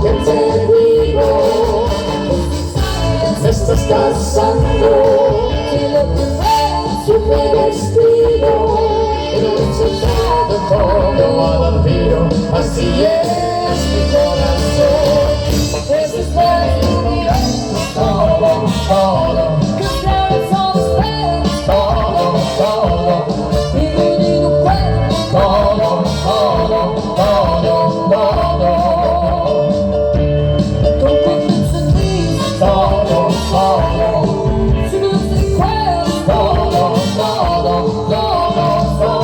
que te digo, me estás cansando. Y lo que ves, yo me despido, pero he todo al olvido. Así es mi corazón. This is where you belong. Todo, todo. 'Cause now it's all spent. Todo, todo. Dividido cuerpo. Todo, todo, todo, todo. Con cuentos en mí. Todo, todo. Siglos de cuerpo. Todo, todo, todo, todo.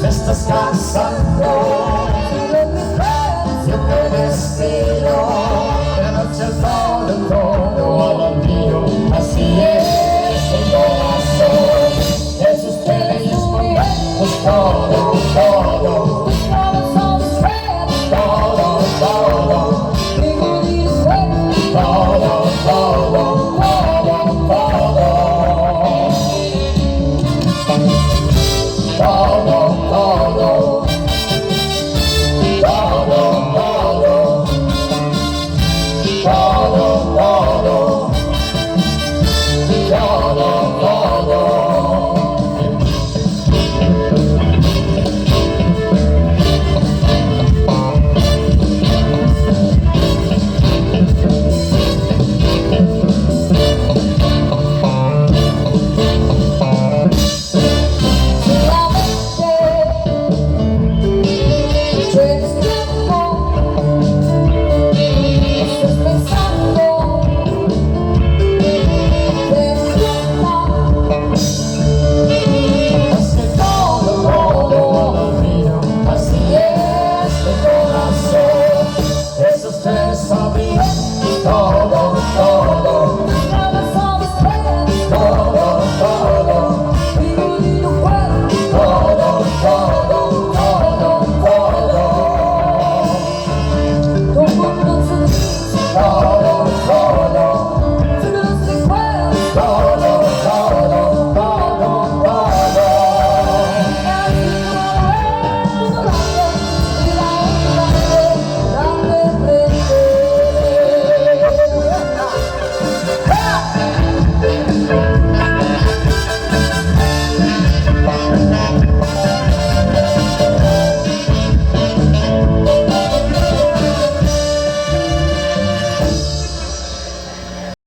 Estás cansando, yo me despido, de noche todo al olvido. Así es el corazón, esos pequeños momentos, todo, todo, todo, todo, todo, todo, todo.